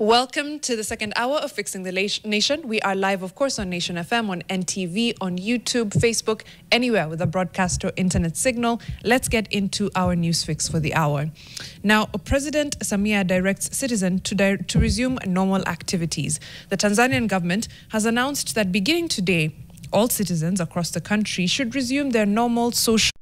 Welcome to the second hour of Fixing the Nation. We are live, of course, on Nation FM, on NTV, on YouTube, Facebook, anywhere with a broadcast or internet signal. Let's get into our news fix for the hour. Now, President Samia directs citizens to resume normal activities. The Tanzanian government has announced that beginning today, all citizens across the country should resume their normal social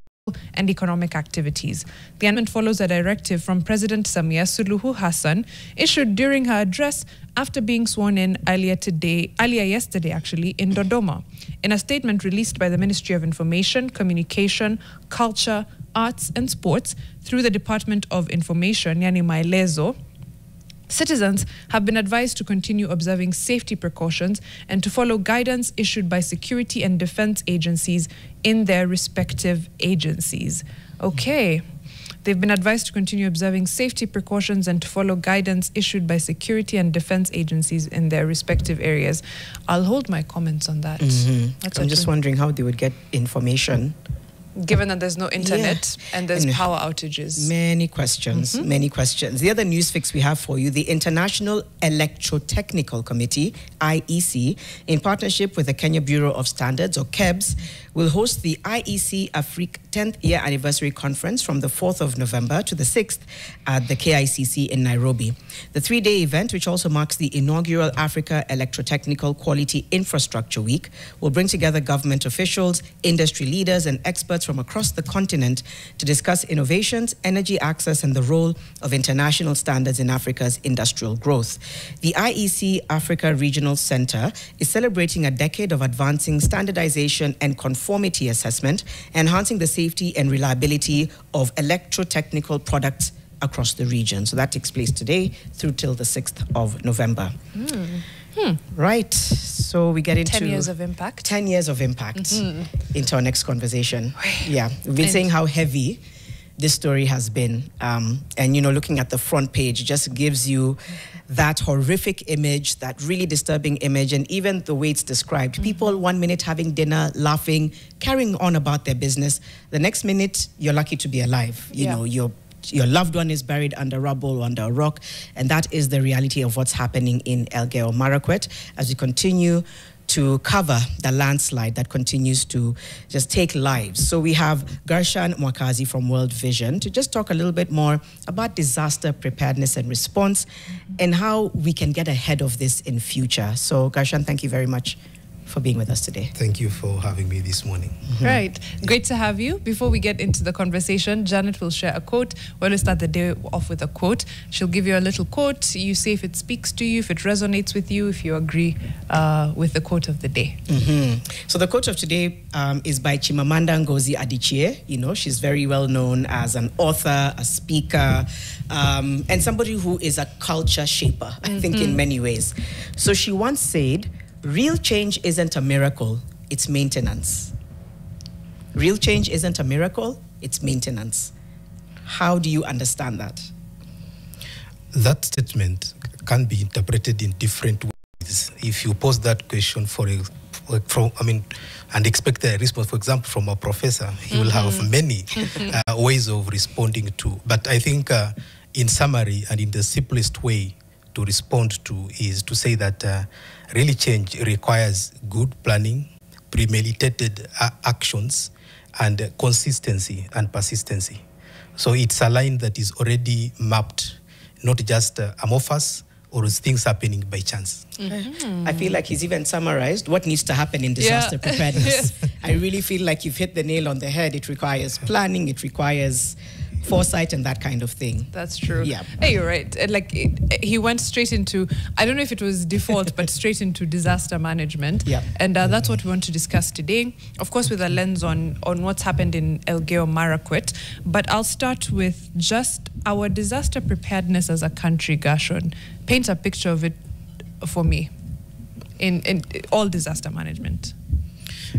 and economic activities. The announcement follows a directive from President Samia Suluhu Hassan issued during her address after being sworn in earlier yesterday in Dodoma. In a statement released by the Ministry of Information, Communication, Culture, Arts and Sports through the Department of Information, yani Maelezo, citizens have been advised to continue observing safety precautions and to follow guidance issued by security and defense agencies in their respective agencies. Okay. They've been advised to continue observing safety precautions and to follow guidance issued by security and defense agencies in their respective areas. I'll hold my comments on that. I'm just wondering how they would get information. Given that there's no internet and there's power outages. Many questions, many questions. The other news fix we have for you, the International Electrotechnical Committee, IEC, in partnership with the Kenya Bureau of Standards, or KEBS, will host the IEC Afrique 10th Year Anniversary Conference from the 4th of November to the 6th at the KICC in Nairobi. The three-day event, which also marks the inaugural Africa Electrotechnical Quality Infrastructure Week, will bring together government officials, industry leaders, and experts from across the continent to discuss innovations, energy access, and the role of international standards in Africa's industrial growth. The IEC Africa Regional Center is celebrating a decade of advancing standardization and conformity assessment, enhancing the safety and reliability of electrotechnical products across the region. So that takes place today through till the 6th of November. Right, so we get into 10 years of impact. 10 years of impact into our next conversation. Yeah, we've been saying how heavy this story has been. And, you know, looking at the front page just gives you that horrific image, that really disturbing image, and even the way it's described. People 1 minute having dinner, laughing, carrying on about their business. The next minute, you're lucky to be alive. You know, your loved one is buried under rubble or under a rock, and that is the reality of what's happening in Elgeyo Marakwet as we continue to cover the landslide that continues to just take lives. So we have Gershan Mwakazi from World Vision to just talk a little bit more about disaster preparedness and response and how we can get ahead of this in future. So Gershan, thank you very much for being with us today. Thank you for having me this morning. Right. Great to have you. Before we get into the conversation, Janet will share a quote. We'll always start the day off with a quote. She'll give you a little quote. You say if it speaks to you, if it resonates with you, if you agree with the quote of the day. So the quote of today is by Chimamanda Ngozi Adichie. You know, she's very well known as an author, a speaker, and somebody who is a culture shaper, I think, in many ways. So she once said, "Real change isn't a miracle, it's maintenance." Real change isn't a miracle, it's maintenance. How do you understand that? That statement can be interpreted in different ways. If you pose that question and expect a response, for example, from a professor, he will have many ways of responding to. But I think in summary and in the simplest way to respond to is to say that really change requires good planning, premeditated actions, and consistency and persistency. So it's a line that is already mapped, not just amorphous or things happening by chance. I feel like he's even summarized what needs to happen in disaster preparedness. I really feel like you've hit the nail on the head. It requires planning, it requires foresight and that kind of thing. That's true. Yeah. Hey, you're right. He went straight into, I don't know if it was default, but straight into disaster management. Yeah. And that's what we want to discuss today. Of course, with a lens on what's happened in Elgeyo Marakwet. But I'll start with just our disaster preparedness as a country, Gershon. Paint a picture of it for me in all disaster management.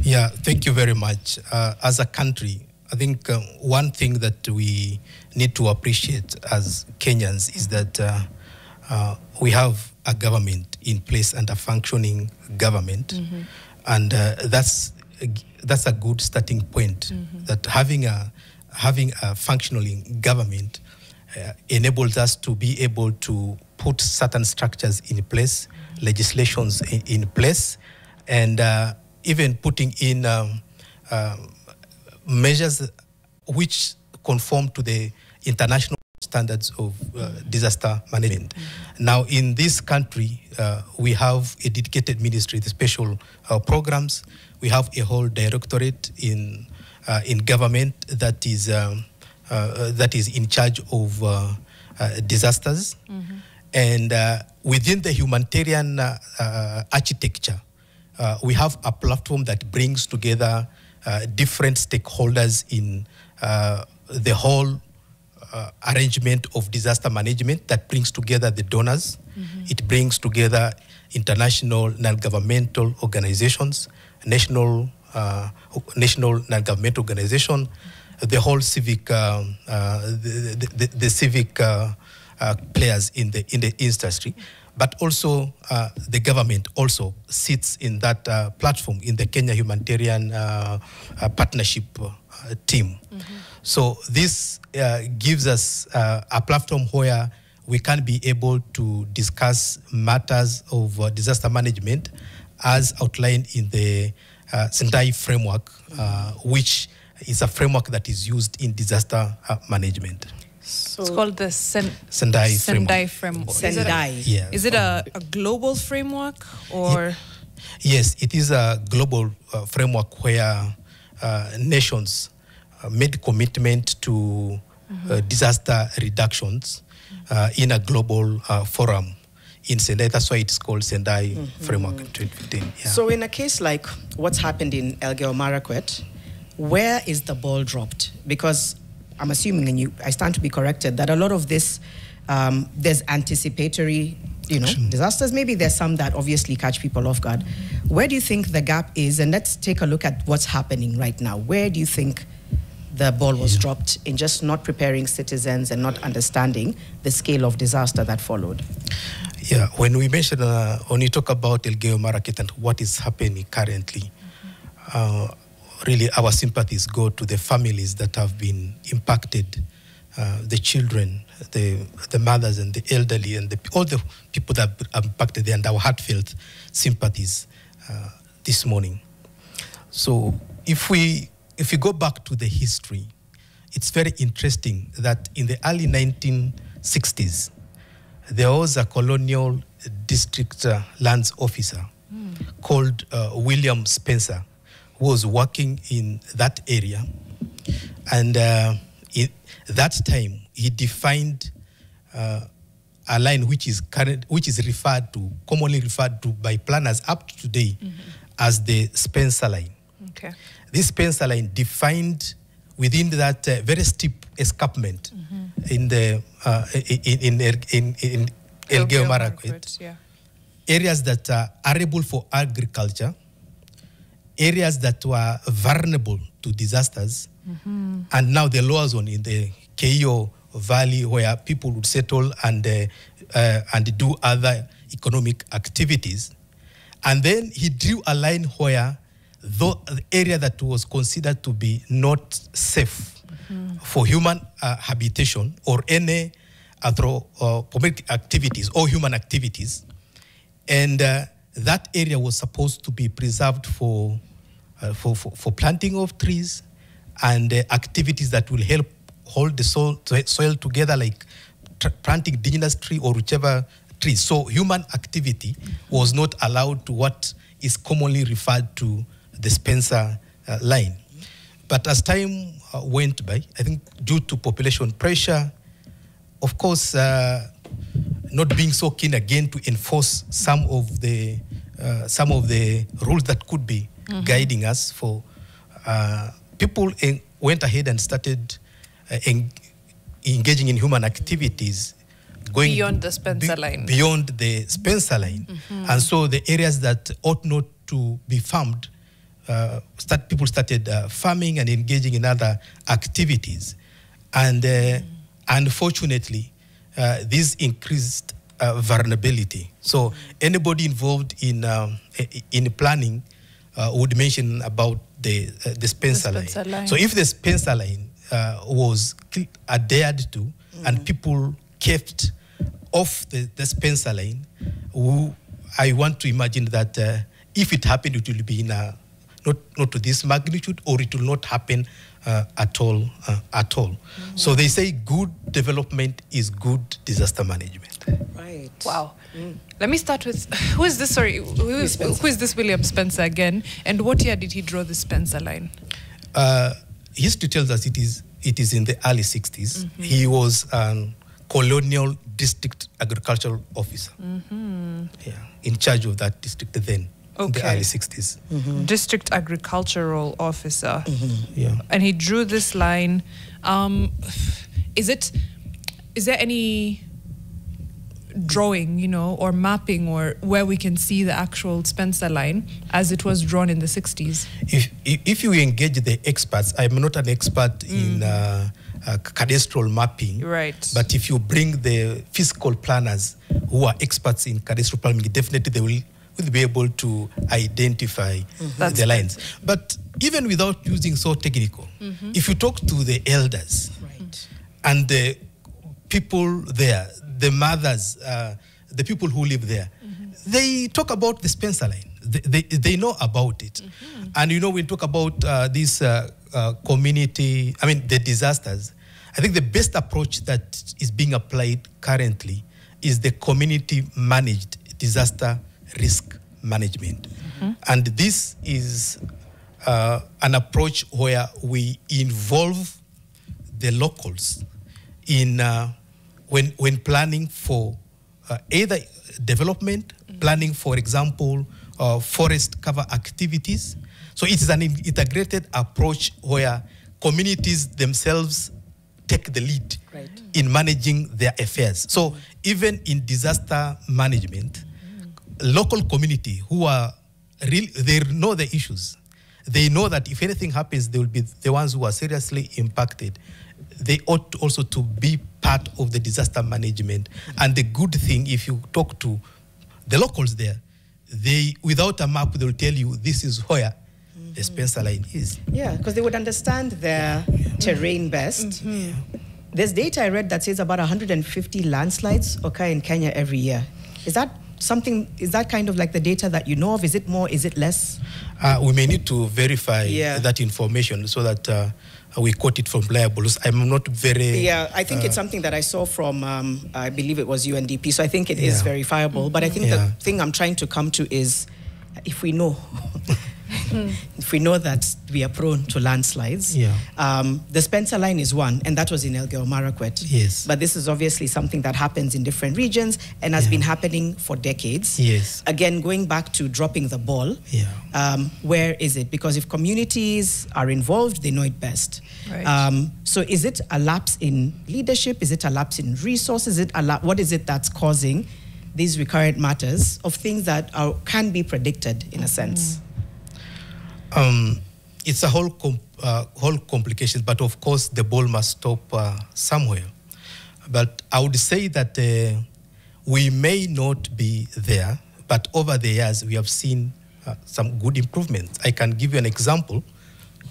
Yeah, thank you very much. As a country, I think one thing that we need to appreciate as Kenyans is that we have a government in place and a functioning government. And that's a good starting point, that having a functioning government enables us to be able to put certain structures in place, legislations in place, and even putting in measures which conform to the international standards of disaster management. Now, in this country, we have a dedicated ministry, the special programs. We have a whole directorate in government that is in charge of disasters. And within the humanitarian architecture, we have a platform that brings together different stakeholders in the whole arrangement of disaster management, that brings together the donors. It brings together international non-governmental organizations, national non-governmental organization, the whole civic, the civic players in the industry, but also the government also sits in that platform in the Kenya Humanitarian Partnership team. So this gives us a platform where we can be able to discuss matters of disaster management as outlined in the Sendai framework, which is a framework that is used in disaster management. So it's called the Sendai framework. Sendai. Is it a global framework or? Yes, it is a global framework where nations made commitment to disaster reductions in a global forum in Sendai. That's why it's called Sendai Framework 2015. Yeah. So in a case like what's happened in Elgeyo Marakwet, where is the ball dropped? Because I'm assuming, and I stand to be corrected, that a lot of this, there's anticipatory, disasters. Maybe there's some that obviously catch people off guard. Where do you think the gap is? And let's take a look at what's happening right now. Where do you think the ball was dropped in just not preparing citizens and not understanding the scale of disaster that followed? Yeah, when we mention, when you talk about Elgeyo Marakwet and what is happening currently, really our sympathies go to the families that have been impacted, the children, the mothers and the elderly, and all the people that are impacted, and our heartfelt sympathies this morning. So if we go back to the history, it's very interesting that in the early 1960s, there was a colonial district lands officer called William Spencer, who was working in that area. And at that time, he defined a line which is commonly referred to by planners up to today as the Spencer line. Okay. This Spencer line defined within that very steep escarpment in the in Elgeyo Marakwet, areas that are arable for agriculture, areas that were vulnerable to disasters, and now the lower zone in the Keio Valley, where people would settle and do other economic activities. And then he drew a line where the area that was considered to be not safe for human habitation or any anthropomorphic activities or human activities, and that area was supposed to be preserved for planting of trees and activities that will help hold the soil together, like planting indigenous tree or whichever tree. So human activity was not allowed to what is commonly referred to the Spencer line. But as time went by, I think due to population pressure, of course, not being so keen again to enforce some of the rules that could be guiding us, for people went ahead and started engaging in human activities going beyond the Spencer line. Beyond the Spencer line. And so the areas that ought not to be farmed, people started farming and engaging in other activities. And unfortunately, this increased vulnerability. So anybody involved in planning would mention about the Spencer line. So if the Spencer line was adhered to and people kept off the Spencer line, I want to imagine that if it happened, it will be in not to this magnitude, or it will not happen at all. So they say good development is good disaster management. Right. Wow. Let me start with, who is this? Sorry, who is this William Spencer again? And what year did he draw the Spencer line? History tells us it is in the early 60s. He was colonial district agricultural officer, in charge of that district then, in the early 60s. District agricultural officer. Yeah. And he drew this line. Is there any drawing, or mapping, or where we can see the actual Spencer line as it was drawn in the 60s? If you engage the experts, I'm not an expert in cadastral mapping, right? But if you bring the fiscal planners who are experts in cadastral planning, definitely they will be able to identify the lines. But even without using so technical, if you talk to the elders and the people there, the mothers, the people who live there, they talk about the Spencer line. They know about it. And when we talk about this community, the disasters, I think the best approach that is being applied currently is the community managed disaster risk management. And this is an approach where we involve the locals in when planning for either development, planning, for example, forest cover activities. So it is an integrated approach where communities themselves take the lead in managing their affairs. So even in disaster management, local community who are real, they know the issues. They know that if anything happens, they will be the ones who are seriously impacted. They ought also to be part of the disaster management. And the good thing, if you talk to the locals there, they, without a map, they will tell you this is where the Spencer line is. Yeah, because they would understand their terrain best. There's data I read that says about 150 landslides occur in Kenya every year. Is that kind of like the data that you know of? Is it more, is it less? We may need to verify that information so that we quote it from reliable. I'm not very... Yeah, I think it's something that I saw from, I believe it was UNDP, so I think it is verifiable. But I think the thing I'm trying to come to is, if we know, if we know that we are prone to landslides, the Spencer line is one, and that was in Elgeyo Marakwet. Yes. But this is obviously something that happens in different regions and has been happening for decades. Yes. Again, going back to dropping the ball, where is it? Because if communities are involved, they know it best. Right. So is it a lapse in leadership? Is it a lapse in resources? What is it that's causing these recurrent matters of things that can be predicted in a sense? It's a whole complication, but of course the ball must stop somewhere. But I would say that we may not be there, but over the years we have seen some good improvements. I can give you an example.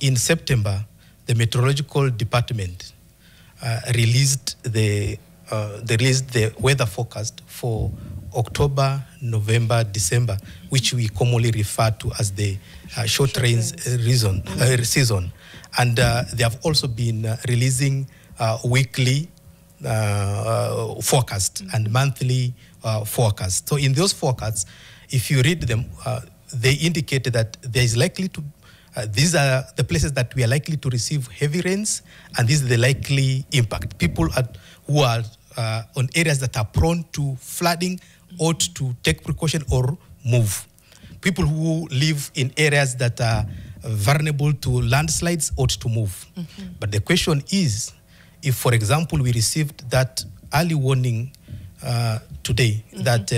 In September, the Meteorological Department released the weather forecast for October, November, December, which we commonly refer to as the short rains season. And they have also been releasing weekly forecast and monthly forecast. So in those forecasts, if you read them, they indicated that there is likely to, these are the places that we are likely to receive heavy rains, and this is the likely impact. People who are on areas that are prone to flooding ought to take precaution or move. People who live in areas that are vulnerable to landslides ought to move. But the question is, if, for example, we received that early warning today that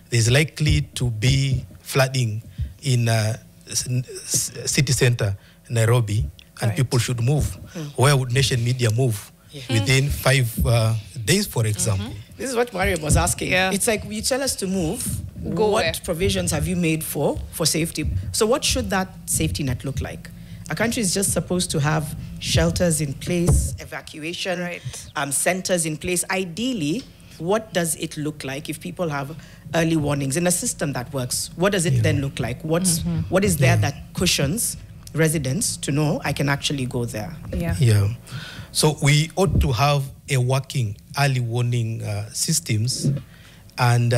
there's likely to be flooding in city center Nairobi, and people should move, where would nation media move? Within 5 days, for example. This is what Mariam was asking. It's like, you tell us to move. What provisions have you made for safety? So what should that safety net look like? A country is just supposed to have shelters in place, evacuation centers in place. Ideally, what does it look like if people have early warnings in a system that works? What does it then look like? What is there that cushions residents to know I can actually go there? Yeah. So we ought to have a working early warning systems and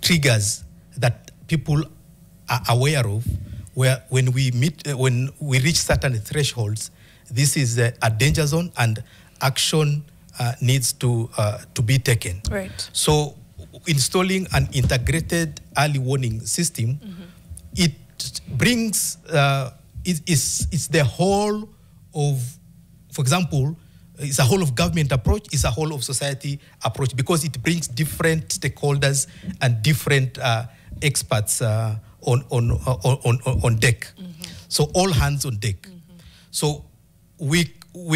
triggers that people are aware of, where when we reach certain thresholds, this is a danger zone and action needs to be taken. Right. So installing an integrated early warning system, it brings, it's the whole of, for example, it's a whole of government approach, it's a whole of society approach, because it brings different stakeholders and different experts on deck. So all hands on deck. So we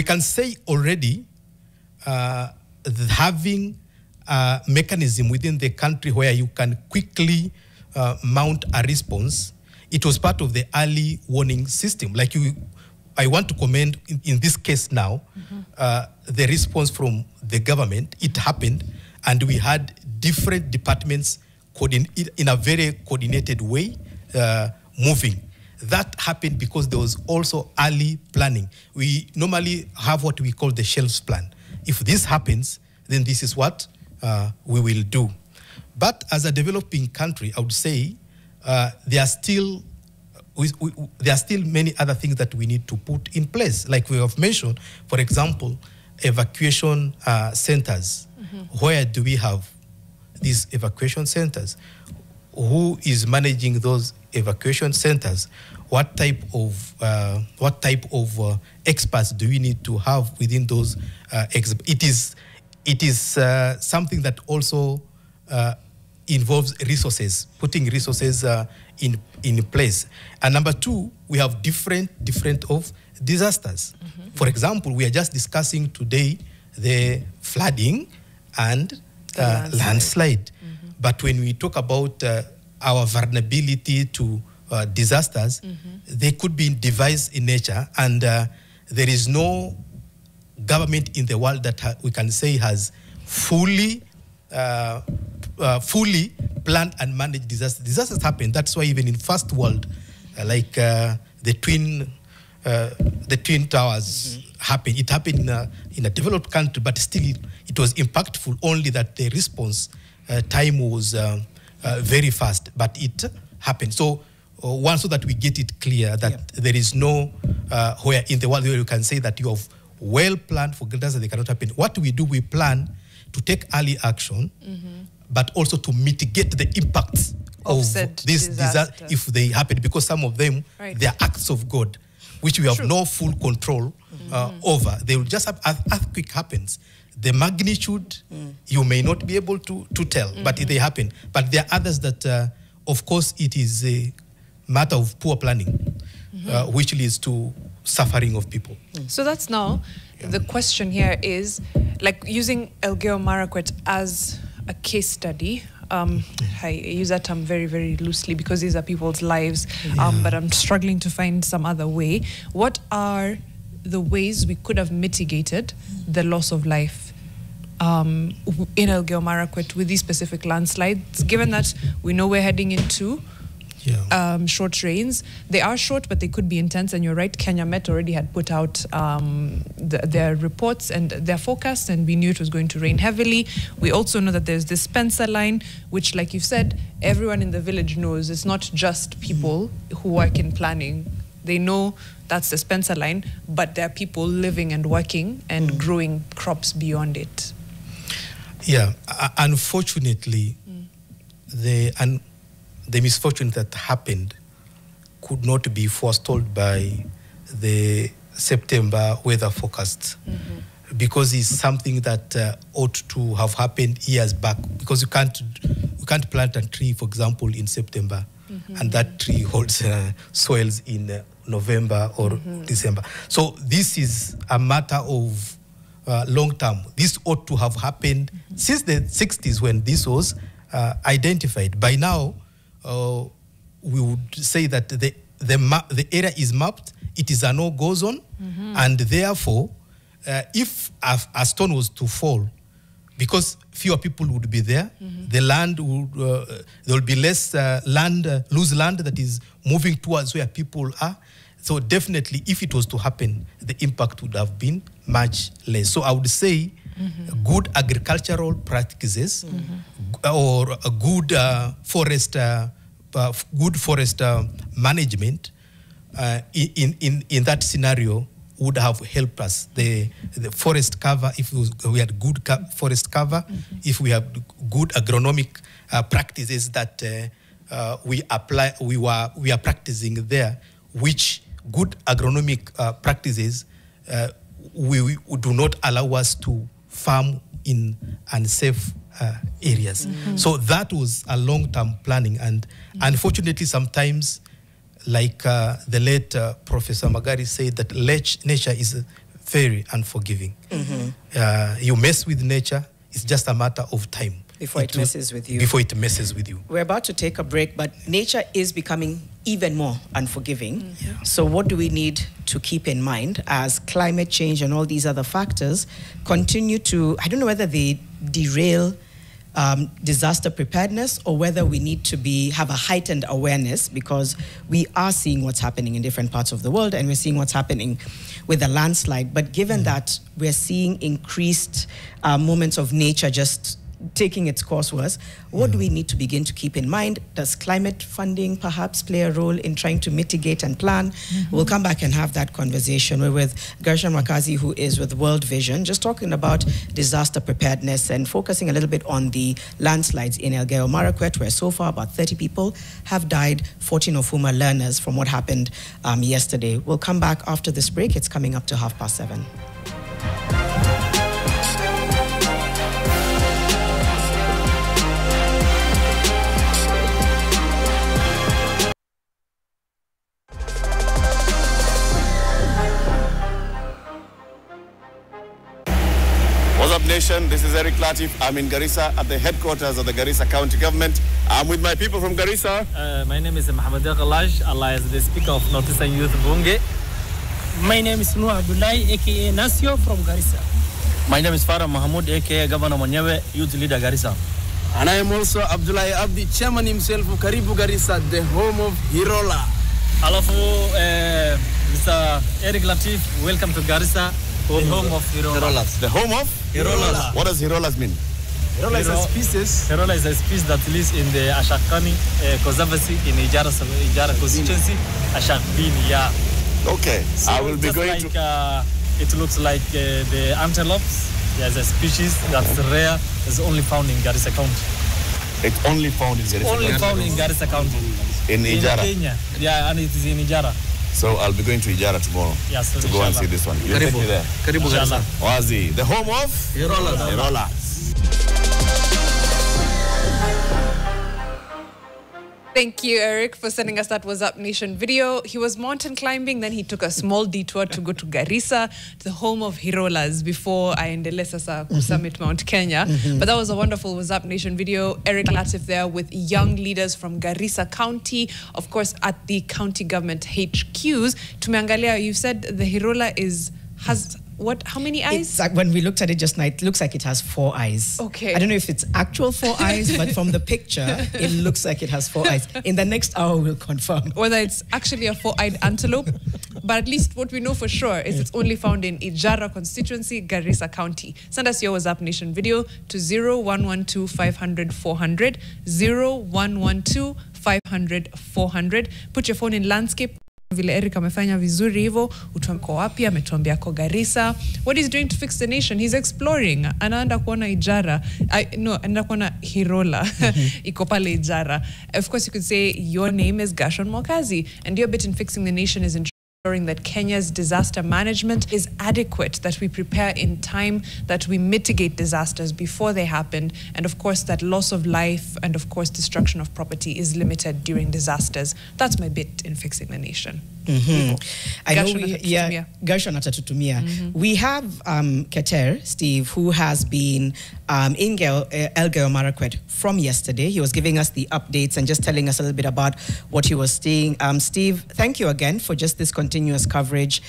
can say already having a mechanism within the country where you can quickly mount a response. It was part of the early warning system. Like I want to commend in this case now, the response from the government. It happened, and we had different departments in a very coordinated way moving. That happened because there was also early planning. We normally have what we call the shelves plan. If this happens, then this is what we will do. But as a developing country, I would say there are still many other things that we need to put in place. Like we have mentioned, for example, evacuation centers. Where do we have these evacuation centers? Who is managing those evacuation centers? What type of experts do we need to have within those? It is something that also involves resources, putting resources in place. And number two, we have different of disasters. For example, we are just discussing today the flooding and landslide. But when we talk about our vulnerability to disasters, they could be devised in nature, and there is no government in the world that we can say has fully planned and managed disasters. Disasters happen. That's why even in first world, like the twin towers happened. It happened in a developed country, but still it was impactful. Only that the response time was very fast, but it happened. So so that we get it clear that there is no where in the world where you can say that you have well planned for disasters, they cannot happen. What we do, we plan to take early action, but also to mitigate the impacts of this disaster if they happen, because some of them, they are acts of God, which we have no full control over. They will just have, earthquake happens. The magnitude, you may not be able to tell, but they happen. But there are others that, of course, it is a matter of poor planning, which leads to suffering of people. So that's now, the question here is, like using Elgeyo Marakwet as a case study, I use that term very, very loosely because these are people's lives, but I'm struggling to find some other way. What are the ways we could have mitigated the loss of life in Elgeyo Marakwet with these specific landslides, given that we know we're heading into short rains? They are short, but they could be intense, and you're right, Kenya Met already had put out their reports and their forecasts, and we knew it was going to rain heavily. We also know that there's this Spencer line, which, like you've said, everyone in the village knows. It's not just people who work in planning. They know that's the Spencer line, but there are people living and working and growing crops beyond it. Yeah, unfortunately, the misfortune that happened could not be foretold by the September weather forecast, because it's something that ought to have happened years back. Because we can't plant a tree, for example, in September, and that tree holds soils in November or December. So this is a matter of long term. This ought to have happened since the 60s when this was identified. By now, we would say that the area is mapped, it is a no-go zone, and therefore, if a stone was to fall, because fewer people would be there, the land would, there will be less loose land that is moving towards where people are. So definitely, if it was to happen, the impact would have been much less. So I would say good agricultural practices or a good forest management in that scenario would have helped us. The forest cover, if we had good forest cover, if we have good agronomic practices that we are practicing there, which good agronomic practices we do not allow us to farm in unsafe areas. So that was a long-term planning, and unfortunately sometimes, like the late Professor Magari said, that nature is very unforgiving. You mess with nature, it's just a matter of time. Before it messes with you. Before it messes with you. We're about to take a break, but nature is becoming even more unforgiving. So what do we need to keep in mind as climate change and all these other factors continue to, I don't know whether they derail disaster preparedness or whether we need to have a heightened awareness, because we are seeing what's happening in different parts of the world and we're seeing what's happening with the landslide. But given that we're seeing increased moments of nature just taking its course was, what do we need to begin to keep in mind? Does climate funding perhaps play a role in trying to mitigate and plan? We'll come back and have that conversation. We're with Gershon Mwakazi, who is with World Vision, just talking about disaster preparedness and focusing a little bit on the landslides in Elgeyo Marakwet, where so far about 30 people have died, 14 of whom are learners from what happened yesterday. We'll come back after this break. It's coming up to 7:30. What's up, nation? This is Eric Latif. I'm in Garissa at the headquarters of the Garissa County Government. I'm with my people from Garissa. My name is Mohamed Ghalaj. Allah is the Speaker of Northeastern Youth Bunge. My name is Noor Abdullahi, aka Nasio from Garissa. My name is Farah Mahmoud, aka Governor Monyewe, Youth Leader Garissa. And I am also Abdullahi Abdi, Chairman himself of Karibu Garissa, the home of Hirola. Alafu, Mr. Eric Latif, welcome to Garissa. The home of Hirolas. The home of? Hirolas. What does Hirolas mean? Hirola is a species. Hirola is a species that lives in the Ashakani Conservancy in Ijara constituency, Ashakbini, yeah. Okay, So I will be going like, to... it looks like the antelopes. There's a species that's rare. It's only found in Garissa County. It's only found in Garissa Only County. found in Garissa County. In Ijara. In Kenya. Yeah, and it is in Ijara. So I'll be going to Ijara tomorrow Yes, to go and see this one. You take me there. Karibu Garissa. Wazi, the home of? Hirola. Thank you, Eric, for sending us that Was Up Nation video. He was mountain climbing, then he took a small detour to go to Garissa, the home of Hirolas, before aendelee sasa summit Mount Kenya. But that was a wonderful Was Up Nation video. Eric Latif there with young leaders from Garissa County, of course, at the county government HQs. Tumeangalia, you said the Hirola has what? How many eyes? It's like when we looked at it just now, it looks like it has 4 eyes. Okay. I don't know if it's actual 4 eyes, but from the picture, it looks like it has 4 eyes. In the next hour, we'll confirm. Whether it's actually a 4-eyed antelope, but at least what we know for sure is it's only found in Ijara constituency, Garissa County. Send us your Was Up Nation video to 0112 500 400, 0112 500 400. Put your phone in landscape. Vile Eric amefanya vizuri hivyo, utuamko wapi, ametuambia ko Garissa. What he's doing to fix the nation, he's exploring. Anaenda kuona Ijara. Anaenda kuona Hirola. Iko pale Ijara. Of course, you could say your name is Gershon Mwakazi, and your bit in fixing the nation is ensuring that Kenya's disaster management is adequate, that we prepare in time, that we mitigate disasters before they happen, and of course that loss of life and of course destruction of property is limited during disasters. That's my bit in fixing the nation. I know Gershon atatutumia. We have Keter, Steve, who has been in Elgeyo Marakwet from yesterday. He was giving us the updates and just telling us a little bit about what he was seeing. Steve, thank you again for just this continued continuous coverage.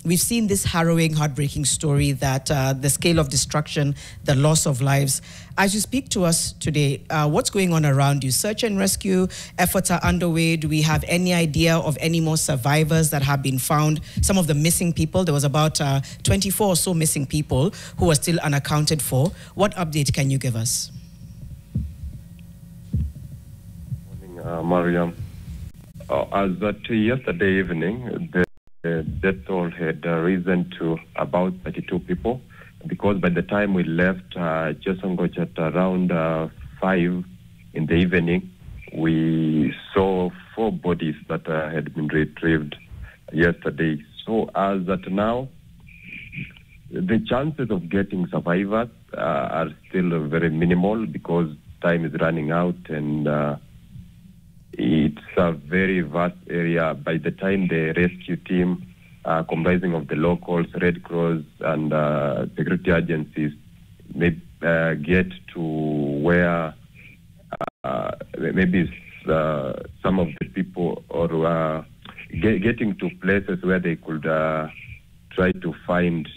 We've seen this harrowing, heartbreaking story that the scale of destruction, the loss of lives. As you speak to us today, what's going on around you? Search and rescue efforts are underway. Do we have any idea of any more survivors that have been found? Some of the missing people, there was about 24 or so missing people who are still unaccounted for. What update can you give us? Mariam. As at yesterday evening, the death toll had risen to about 32 people, because by the time we left Chesongoch at around 5 in the evening, we saw 4 bodies that had been retrieved yesterday. So as at now, the chances of getting survivors are still very minimal because time is running out, and it's a very vast area. By the time the rescue team, comprising of the locals, Red Cross, and security agencies, may get to where maybe some of the people, or getting to places where they could try to find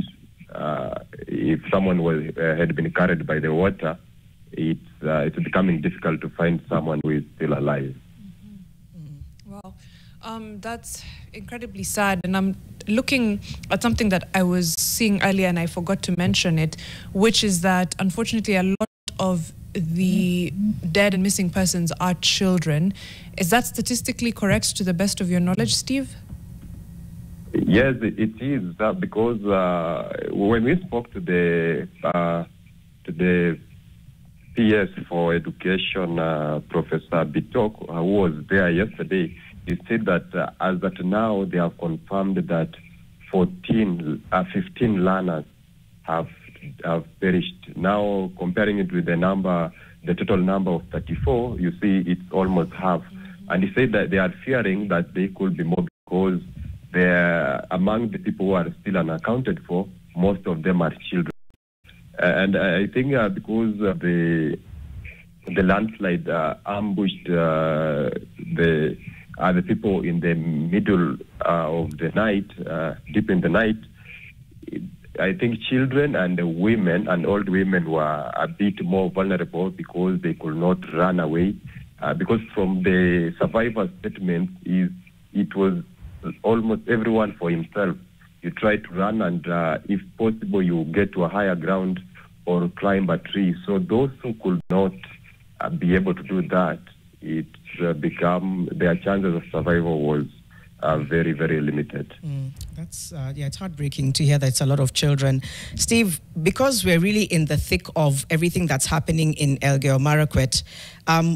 if someone had been carried by the water, it's becoming difficult to find someone who is still alive. Wow. That's incredibly sad. And I'm looking at something that I was seeing earlier and I forgot to mention it, which is that unfortunately a lot of the dead and missing persons are children. Is that statistically correct to the best of your knowledge, Steve? Yes, it is, because when we spoke to the PS for Education, Professor Bitok, who was there yesterday, he said that as at now they have confirmed that 15 learners have perished. Now, comparing it with the total number of 34, you see it's almost half. And he said that they are fearing that they could be more, because they're among the people who are still unaccounted for, most of them are children. And I think because the landslide ambushed the people in the middle of the night, deep in the night, I think children and women and old women were a bit more vulnerable because they could not run away. Because from the survivor statement, it was almost everyone for himself. You try to run, and if possible, you get to a higher ground or climb a tree. So those who could not be able to do that, their chances of survival was very, very limited. That's it's heartbreaking to hear that it's a lot of children. Steve, because we're really in the thick of everything that's happening in Elgeyo Marakwet,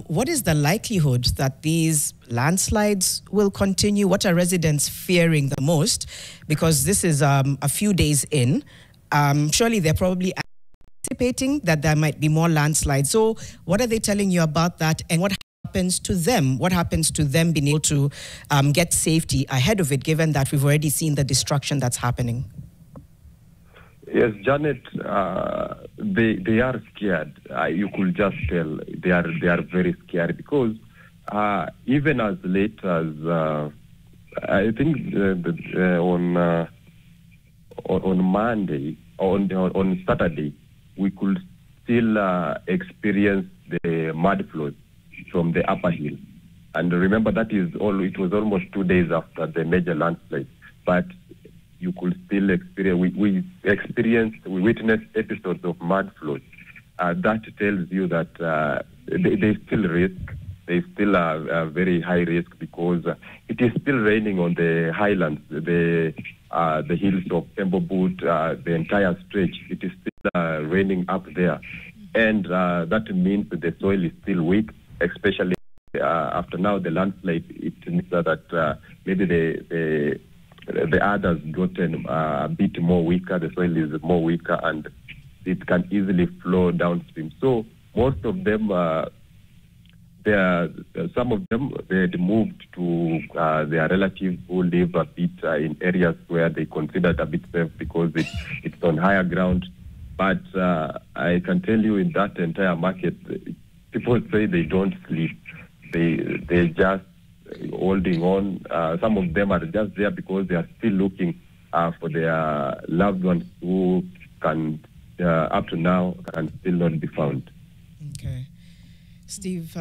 what is the likelihood that these landslides will continue? What are residents fearing the most? Because this is a few days in. Surely they're probably anticipating that there might be more landslides. So what are they telling you about that, and what happens to them? What happens to them being able to get safety ahead of it, given that we've already seen the destruction that's happening? Yes, Janet, they are scared. You could just tell they are very scared, because even as late as I think on Monday, on Saturday, we could still experience the mud flows from the upper hill. And remember, it was almost 2 days after the major landslide. But you could still experience, we witnessed episodes of mud flows. That tells you that they still risk. They still are a very high risk, because it is still raining on the highlands, the hills of Embobut, the entire stretch. It is still raining up there. And that means that the soil is still weak, especially after now the landslide. It means that maybe the earth has gotten a bit more weaker, the soil is more weaker, and it can easily flow downstream. So most of them, some of them, they had moved to their relatives who live a bit in areas where they considered a bit safe, because it's on higher ground. But I can tell you, in that entire market, people say they don't sleep. They just holding on. Some of them are just there because they are still looking for their loved ones who can, up to now, can still not be found. Okay. Steve,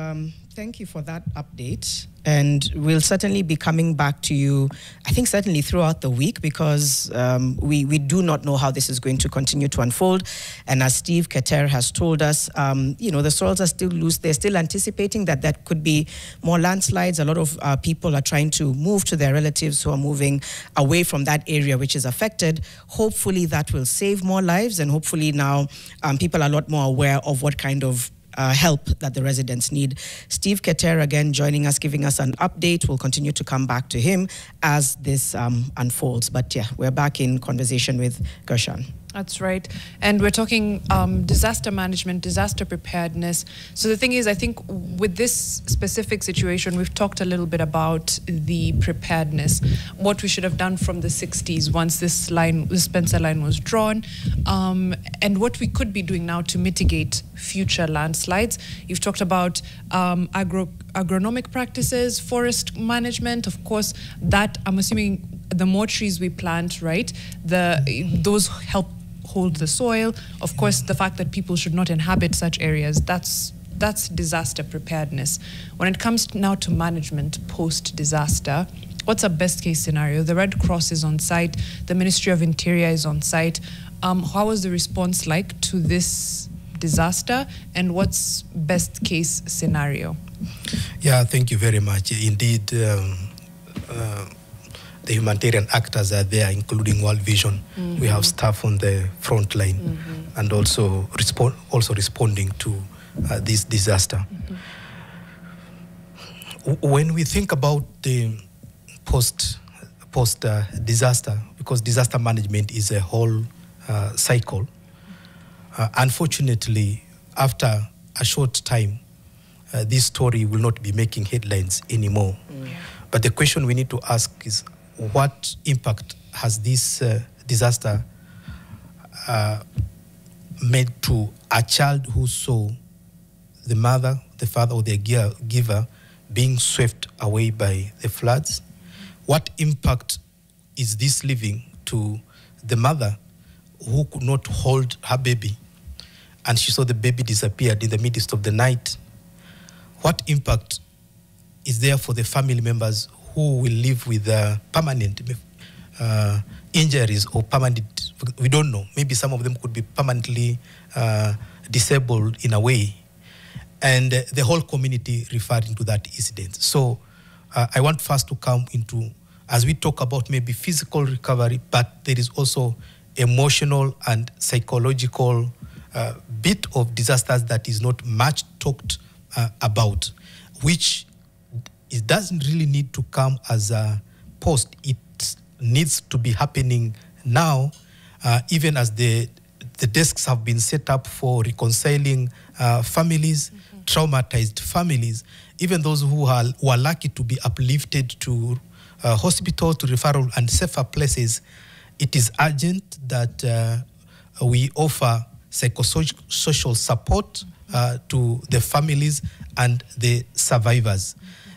thank you for that update. And we'll certainly be coming back to you, I think certainly throughout the week, because we do not know how this is going to continue to unfold. And as Steve Keter has told us, the soils are still loose. They're still anticipating that there could be more landslides. A lot of people are trying to move to their relatives who are moving away from that area which is affected. Hopefully that will save more lives, and hopefully now people are a lot more aware of what kind of help that the residents need. Steve Keter again joining us, giving us an update. We'll continue to come back to him as this unfolds. But yeah, we're back in conversation with Gershan. That's right. And we're talking disaster management, disaster preparedness. So the thing is, I think with this specific situation, we've talked a little bit about the preparedness, what we should have done from the 60s once this Spencer line was drawn, and what we could be doing now to mitigate future landslides. You've talked about agronomic practices, forest management. Of course, that, I'm assuming, the more trees we plant, right, those help hold the soil. Of course, the fact that people should not inhabit such areas, that's disaster preparedness. When it comes now to management post-disaster, what's a best case scenario? The Red Cross is on site, the Ministry of Interior is on site. How was the response like to this disaster, and what's best case scenario? Yeah, thank you very much. Indeed, the humanitarian actors are there, including World Vision. Mm-hmm. We have staff on the front line, mm-hmm. and also responding to this disaster. Mm-hmm. When we think about the post disaster, because disaster management is a whole cycle, unfortunately, after a short time, this story will not be making headlines anymore. Mm. But the question we need to ask is, what impact has this disaster made to a child who saw the mother, the father, or the giver being swept away by the floods? What impact is this leaving to the mother who could not hold her baby, and she saw the baby disappeared in the midst of the night? What impact is there for the family members who will live with permanent injuries or permanent, we don't know, maybe some of them could be permanently disabled in a way, and the whole community referring to that incident. So I want first to come into, as we talk about maybe physical recovery, but there is also emotional and psychological bit of disasters that is not much talked about, which it doesn't really need to come as a post. It needs to be happening now, even as the desks have been set up for reconciling families, mm-hmm. traumatized families, even those who are lucky to be uplifted to hospitals, to referral and safer places. It is urgent that we offer psychosocial support to the families and the survivors.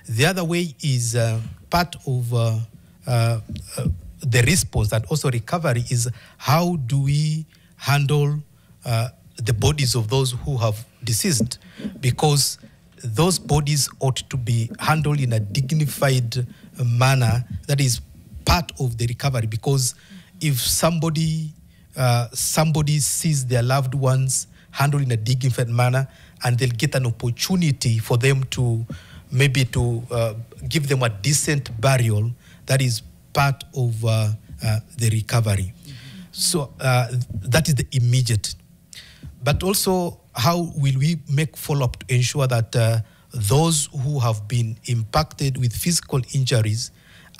The other way is part of the response and also recovery is, how do we handle the bodies of those who have deceased? Because those bodies ought to be handled in a dignified manner. That is part of the recovery, because if somebody sees their loved ones handled in a dignified manner, and they'll get an opportunity for them to maybe to give them a decent burial, that is part of the recovery. Mm-hmm. So that is the immediate. But also, how will we make follow-up to ensure that those who have been impacted with physical injuries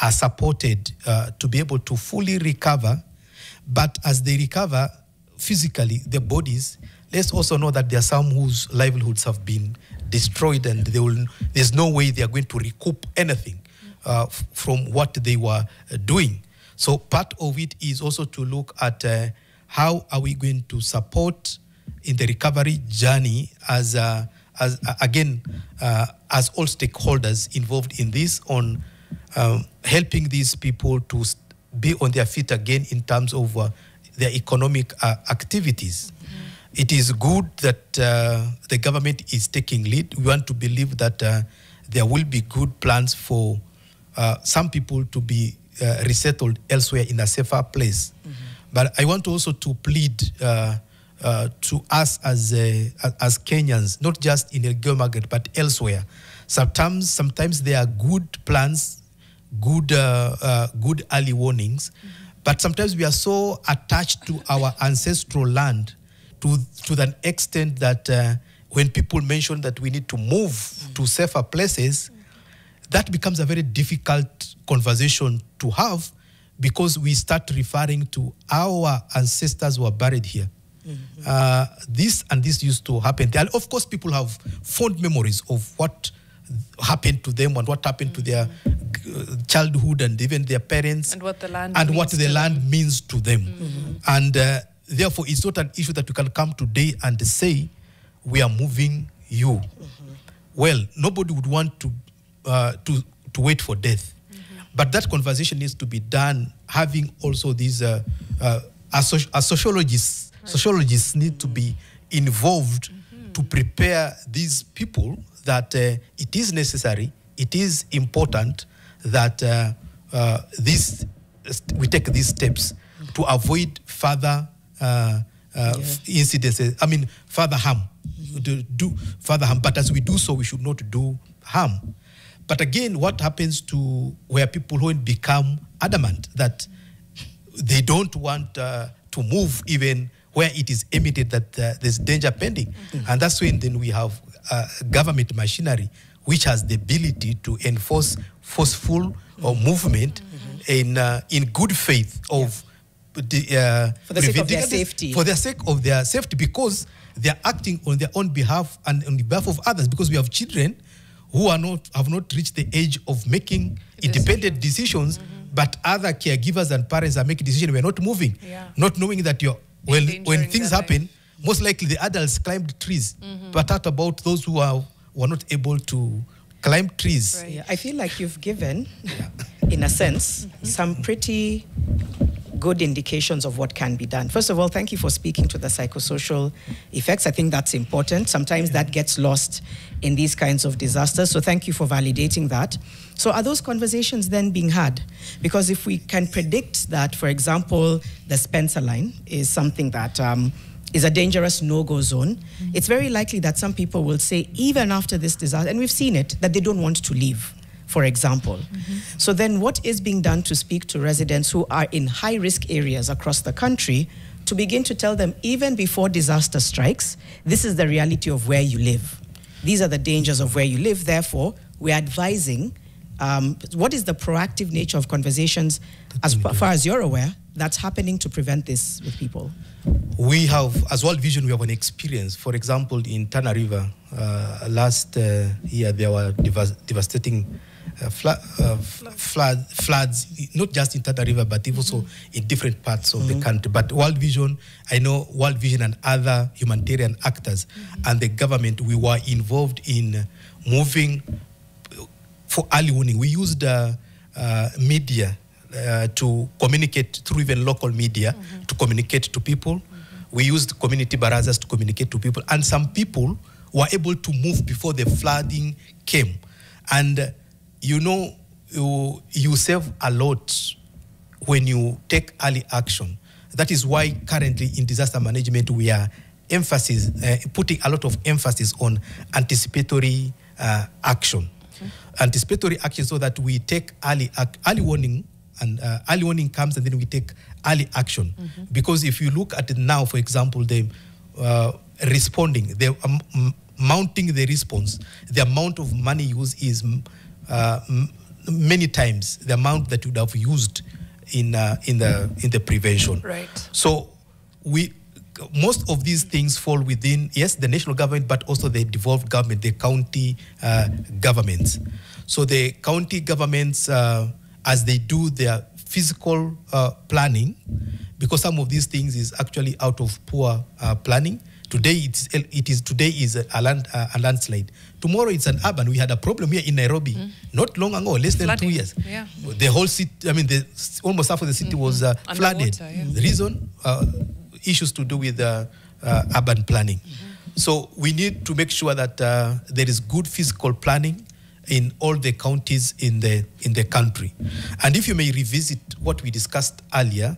are supported to be able to fully recover? But as they recover physically, their bodies, let's also know that there are some whose livelihoods have been destroyed, and there's no way they are going to recoup anything from what they were doing. So part of it is also to look at how are we going to support in the recovery journey as as all stakeholders involved in this on helping these people to be on their feet again in terms of their economic activities. It is good that the government is taking lead. We want to believe that there will be good plans for some people to be resettled elsewhere in a safer place. But I want also to plead to us as Kenyans, not just in Elgeyo Marakwet, but elsewhere. Sometimes there are good plans, good early warnings, but sometimes we are so attached to our ancestral land to the extent that when people mention that we need to move to safer places, that becomes a very difficult conversation to have, because we start referring to our ancestors who are buried here. This used to happen. Of course, people have fond memories of what happened to them and what happened to their childhood and even their parents, and what the land means to them. And therefore, it's not an issue that we can come today and say we are moving you. Well, nobody would want to wait for death. But that conversation needs to be done having also these sociologists need to be involved to prepare these people that it is necessary, it is important that we take these steps to avoid further incidents, further harm, do further harm. But as we do so, we should not do harm. But again, what happens to where people who become adamant that they don't want to move even where it is emitted that there's danger pending? And that's when then we have government machinery which has the ability to enforce forceful movement in good faith of for the sake of their safety. For the sake of their safety, because they are acting on their own behalf and on behalf of others, because we have children who have not reached the age of making independent decisions, but other caregivers and parents are making decisions. We're not moving, not knowing that when things happen, most likely the adults climbed trees, but what about those who were not able to climb trees? Right. Yeah, I feel like you've given, in a sense, some pretty good indications of what can be done. First of all, thank you for speaking to the psychosocial effects. I think that's important. Sometimes that gets lost in these kinds of disasters. So thank you for validating that. So are those conversations then being had? Because if we can predict that, for example, the Spencer line is something that is a dangerous no-go zone, it's very likely that some people will say, even after this disaster, and we've seen it, that they don't want to leave, for example. So then what is being done to speak to residents who are in high-risk areas across the country to begin to tell them, even before disaster strikes, this is the reality of where you live. These are the dangers of where you live. Therefore, we're advising what is the proactive nature of conversations, as far as you're aware, that's happening to prevent this with people? We have, as World Vision, we have an experience. For example, in Tana River, last year, there were devastating floods, not just in Tana River, but also in different parts of the country. But World Vision, I know World Vision and other humanitarian actors and the government, we were involved in moving for early warning. We used media to communicate through even local media to communicate to people. We used community barazas to communicate to people. And some people were able to move before the flooding came. And you save a lot when you take early action. That is why currently in disaster management we are putting a lot of emphasis on anticipatory action. Anticipatory action, so that we take early warning, and early warning comes and then we take early action. Because if you look at it now, for example, the responding, the mounting the response, the amount of money used is many times the amount that you would have used in the prevention. Right. So most of these things fall within, yes, the national government, but also the devolved government, the county governments. So the county governments, as they do their physical planning, because some of these things is actually out of poor planning, Today it is a landslide. Tomorrow it's an urban. We had a problem here in Nairobi not long ago, less than Flooding. 2 years. Yeah. The whole city, almost half of the city was flooded. Yeah. The reason, issues to do with urban planning. So we need to make sure that there is good physical planning in all the counties in the country. And if you may revisit what we discussed earlier,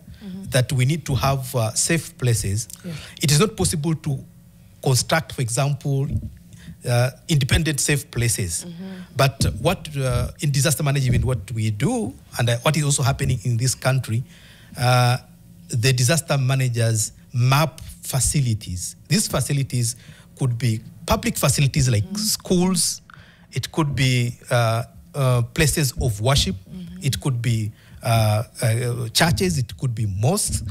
that we need to have safe places. Yeah. It is not possible to construct, for example, independent safe places. But what in disaster management, what we do, and what is also happening in this country, the disaster managers map facilities. These facilities could be public facilities like schools. It could be places of worship. It could be churches. It could be mosques,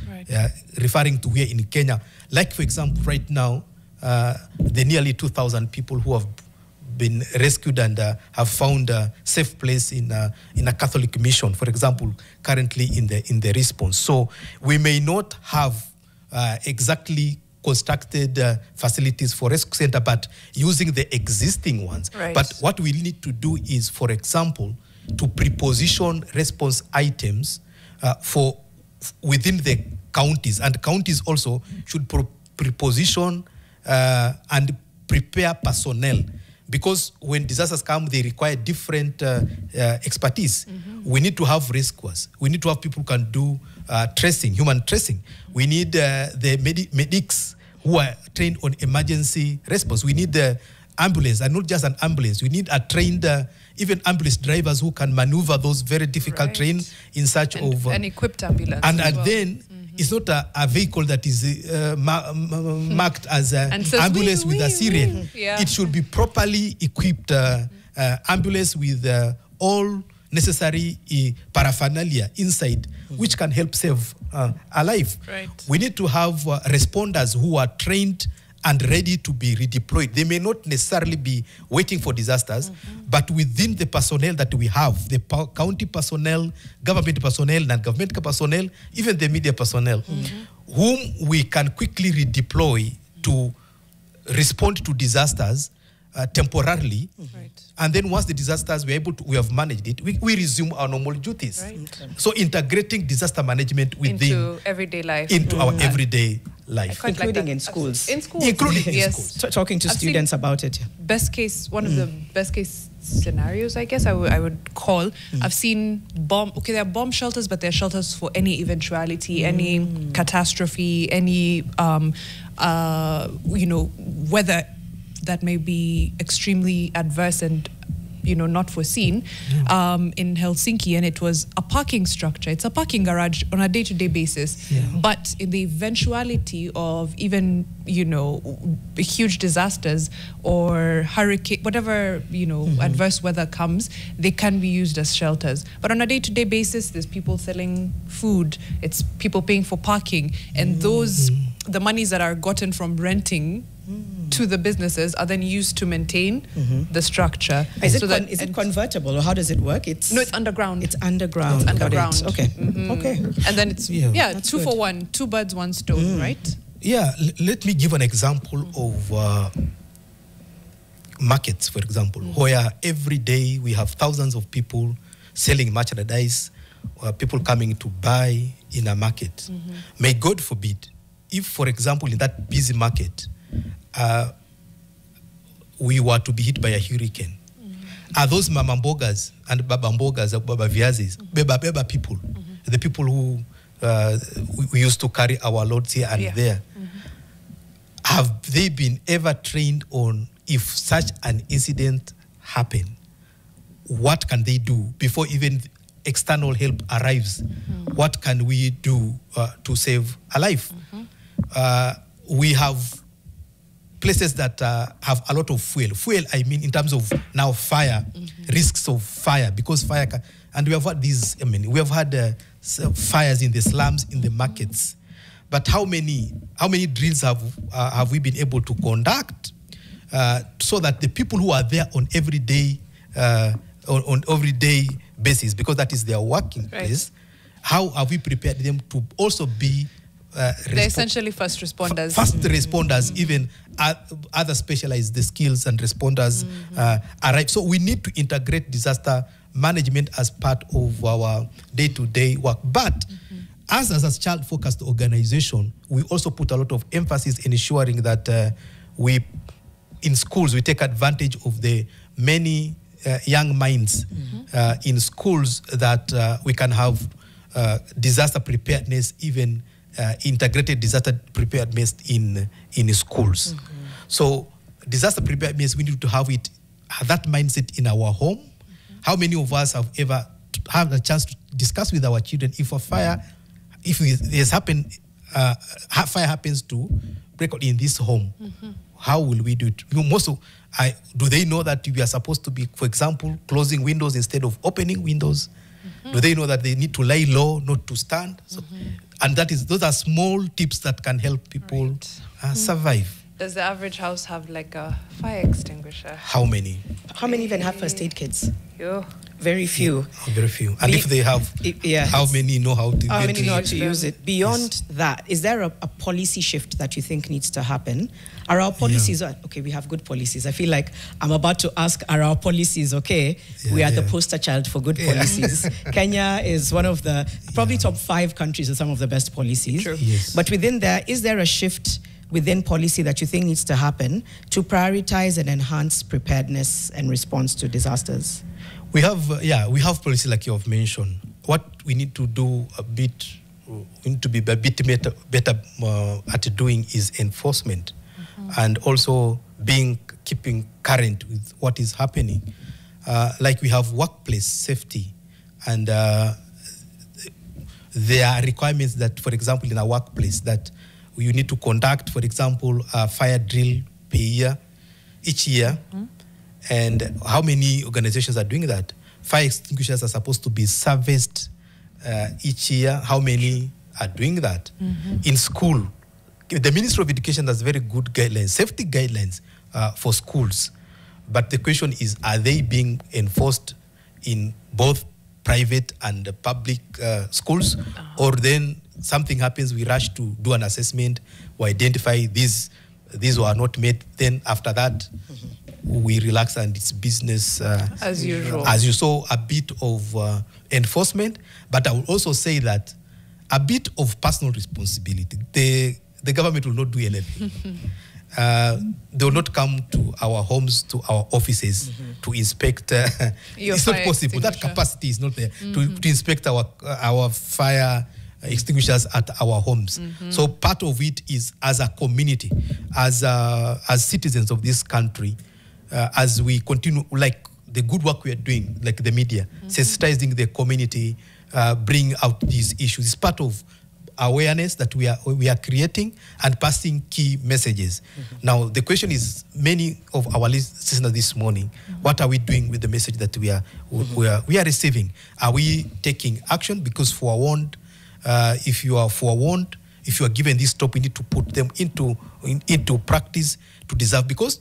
referring to here in Kenya. Like, for example, right now, the nearly 2,000 people who have been rescued and have found a safe place in a Catholic mission, for example, currently in the response. So we may not have exactly constructed facilities for rescue center, but using the existing ones. Right. But what we need to do is, for example, to preposition response items for within the counties, and counties also should preposition and prepare personnel, because when disasters come, they require different expertise. We need to have rescuers. We need to have people who can do tracing, human tracing. We need the medics who are trained on emergency response. We need the ambulance, and not just an ambulance. We need a trained, even ambulance drivers who can maneuver those very difficult terrain in search of... an equipped ambulance. And then it's not a vehicle that is marked as an ambulance with a siren. Yeah. It should be properly equipped ambulance with all necessary paraphernalia inside, which can help save a life. Right. We need to have responders who are trained and ready to be redeployed. They may not necessarily be waiting for disasters, but within the personnel that we have, the county personnel, government personnel, non-government personnel, even the media personnel, whom we can quickly redeploy to respond to disasters temporarily. And then once the disasters, we have managed it, we resume our normal duties. So integrating disaster management within into everyday life. Into our everyday life. Including in schools. In schools. Including in yes. schools. Talking to students about it. Best case, one of the best case scenarios, I guess I would call. I've seen there are bomb shelters, but they're shelters for any eventuality, any catastrophe, any weather that may be extremely adverse and not foreseen in Helsinki, and it was a parking structure. It's a parking garage on a day-to-day basis. But in the eventuality of even huge disasters or hurricane, whatever adverse weather comes, they can be used as shelters. But on a day-to-day basis, there's people selling food. It's people paying for parking, and the monies that are gotten from renting to the businesses are then used to maintain the structure. Is it convertible, or how does it work? No, it's underground. It's underground. It's underground. Okay. Okay. And then it's two for one, two birds, one stone, right? Yeah. Let me give an example of markets, for example, where every day we have thousands of people selling merchandise, people coming to buy in a market. May God forbid, if, for example, in that busy market, we were to be hit by a hurricane. Are those mamambogas and babambogas, baba viazis, beba people, the people who we used to carry our loads here and there, have they been ever trained on, if such an incident happened, what can they do before even external help arrives? What can we do to save a life? We have places that have a lot of fuel. Fuel, I mean, in terms of now fire, risks of fire, because fire can, and we have had these, we have had fires in the slums, in the markets. But how many drills have we been able to conduct so that the people who are there on everyday basis, because that is their working place, how have we prepared them to also be They're essentially first responders. First responders, even other specialized skills and responders arrive. So we need to integrate disaster management as part of our day-to-day work. But as a child-focused organization, we also put a lot of emphasis in ensuring that in schools, we take advantage of the many young minds in schools that we can have disaster preparedness, even integrated disaster preparedness in schools. So disaster preparedness, we need to have that mindset in our home. How many of us have ever had a chance to discuss with our children if fire happens to break out in this home? How will we do it? Do they know that we are supposed to be, for example, closing windows instead of opening windows? Do they know that they need to lie low, not to stand? So, and those are small tips that can help people survive. Does the average house have like a fire extinguisher? How many? How many even have first aid kits? Yo. Very few. Very few. And if they have, how many know how to use it? Beyond that, is there a policy shift that you think needs to happen? Are our policies, okay, we have good policies. I feel like I'm about to ask, are our policies okay? We are the poster child for good policies. Kenya is one of the, probably top 5 countries with some of the best policies. True. Yes. But within there, is there a shift within policy that you think needs to happen to prioritize and enhance preparedness and response to disasters? We have, we have policy like you have mentioned. What we need to do we need to be a bit better at doing is enforcement, and also keeping current with what is happening. Like we have workplace safety, and there are requirements that, for example, in a workplace that you need to conduct, for example, a fire drill each year. And how many organizations are doing that? Fire extinguishers are supposed to be serviced each year. How many are doing that? In school, the Ministry of Education has very good guidelines, safety guidelines for schools. But the question is, are they being enforced in both private and public schools? Or then something happens, we rush to do an assessment, we identify these were not met. Then after that, we relax and it's business as usual. As you saw, a bit of enforcement, but I will also say that a bit of personal responsibility. The government will not do anything. They will not come to our homes, to our offices to inspect. It's not possible. That capacity is not there to inspect our fire extinguishers at our homes. So part of it is, as a community, as citizens of this country, as we continue, like the good work we are doing, like the media, sensitizing the community, bring out these issues. It's part of awareness that we are creating and passing key messages. Now, the question is, many of our listeners this morning, what are we doing with the message that we are receiving? Are we taking action? Because forewarned, if you are forewarned, if you are given this top, we need to put them into practice to deserve, because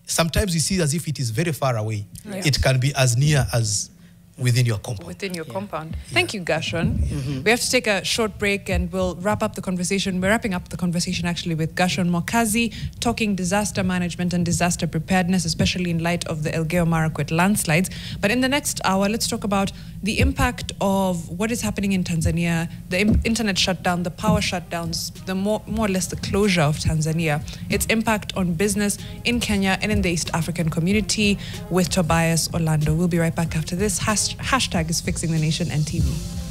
sometimes you see as if it is very far away. Right. It can be as near as within your compound. Within your compound. Thank you, Gershon. We have to take a short break and we'll wrap up the conversation. We're wrapping up the conversation actually with Gershon Mokazi, talking disaster management and disaster preparedness, especially in light of the Elgeyo Marakwet landslides. But in the next hour, let's talk about the impact of what is happening in Tanzania, the internet shutdown, the power shutdowns, the more or less the closure of Tanzania, its impact on business in Kenya and in the East African community with Tobias Orlando. We'll be right back after this. Hashtag is Fixing the Nation NTV.